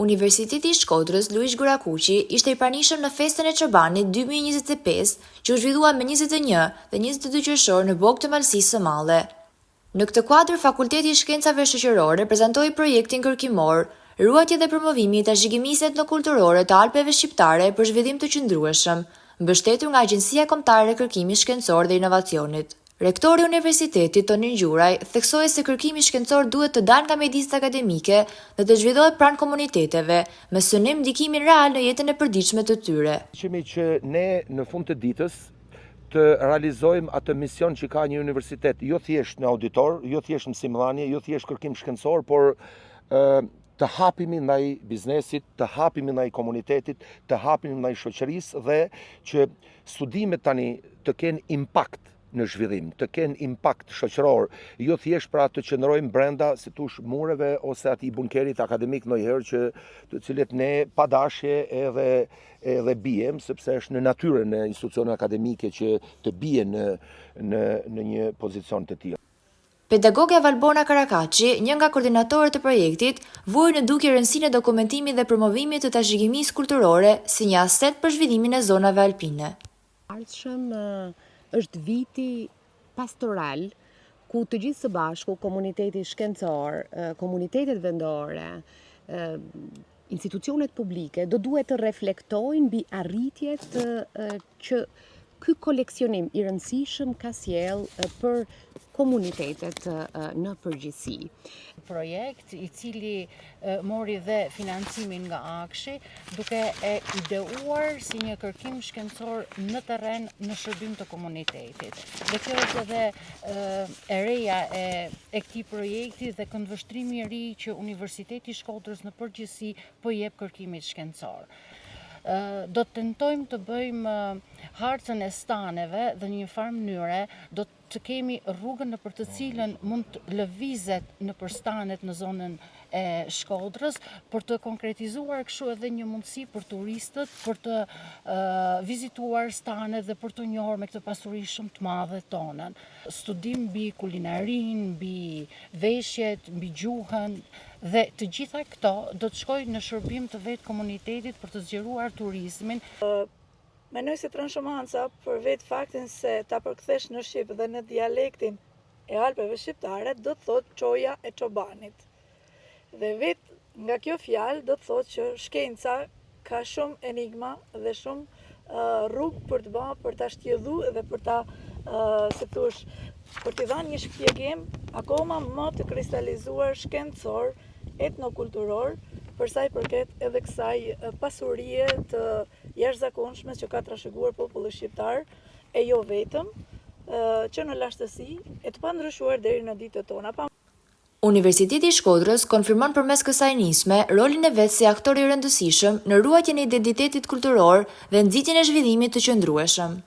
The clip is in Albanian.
Universiteti i Shkodrës Luish Gurakuqi ishte i pranishëm në festën e Çobanit 2025, që u zhvillua me 21 dhe 22 qershor në Bogë të Malësisë së Madhe. Në këtë kuadër, Fakulteti i Shkencave Shoqërore prezantoi projektin kërkimor Ruajtja dhe promovimi i trashëgimisë etnokulturore të Alpeve shqiptare për zhvillim të qëndrueshëm, mbështetur nga Agjencia Kombëtare e Kërkimit Shkencor dhe Inovacionit. Rektori i Universitetit Tonin Gjuraj theksoi se kërkimi shkencor duhet të dalë nga mjediset akademike dhe të zhvillohet pranë komuniteteve, me synim ndikimin real në jetën e përditshme të tyre. Qemi që ne në fund të ditës të realizojmë atë mision që ka një universitet, jo thjesht në auditor, jo thjesht mësimdhënie, jo thjesht kërkim shkencor, por të hapimi ndaj biznesit, të hapimi ndaj komunitetit, të hapimi ndaj shoqërisë dhe që studimet tani të kenë impakt në zhvillim, të kenë impakt shoqëror, jo thjesht pra të qëndrojmë brenda si tush mureve ose atij bunkerit akademik ndonjëherë që të cilët ne pa dashje edhe bijem, sepse është në natyrën e institucione akademike që të bien në një pozicion të tillë. Pedagogja Valbona Karakaçi, një nga koordinatorët e projektit, vuaj në dukje rëndësinë e dokumentimit dhe promovimit të trashëgimisë kulturore si një aset për zhvillimin e zonave alpine. Është viti pastoral, ku të gjithë së bashku, komuniteti shkencor, komunitetet vendore, institucionet publike, do duhet të reflektojnë mbi arritjet që ky koleksionim i rëndësishëm ka sjell për komunitetet në përgjithësi. Projekt i cili mori dhe financimin nga Akshi, duke e ideuar si një kërkim shkencor në terren në shërbim të komunitetit. Dhe kjo është edhe e reja e këtij projekti dhe këndvështrimi i ri që Universiteti i Shkodrës në përgjithësi po jep kërkimit shkencor. Do të tentojmë të bëjmë harcën e staneve dhe në një farë mënyre do të kemi rrugën nëpër të cilën mund të lëvizet nëpër stanet në zonën e Shkodrës për të konkretizuar kështu edhe një mundësi për turistët për të vizituar stanet dhe për të njohur me këtë pasuri shumë të madhe tonën. Studim mbi kulinarin, mbi veshjet, mbi gjuhën dhe të gjitha këto do të shkojnë në shërbim të vetë komunitetit për të zgjeruar turizmin. Mendoj se transhumanca për vetë faktin se ta përkthesh në shqip dhe në dialektin e Alpeve shqiptare do të thotë çoja e çobanit. Dhe vetë nga kjo fjalë do të thotë që shkenca ka shumë enigma dhe shumë rrugë për të bërë, për ta shtjellëu dhe për ta për t'i dhënë një shpjegim akoma më të kristalizuar shkencor, etnokulturor, për sa i përket edhe kësaj pasurie të jashtëzakonshme që ka trashëguar populli shqiptar, e jo vetëm, që në lashtësi e të pandryshuar deri në ditët tona. Universiteti i Shkodrës konfirmon përmes kësaj nisme rolin e vet si aktor i rëndësishëm në ruajtjen e identitetit kulturor dhe nxitjen e zhvillimit të qëndrueshëm.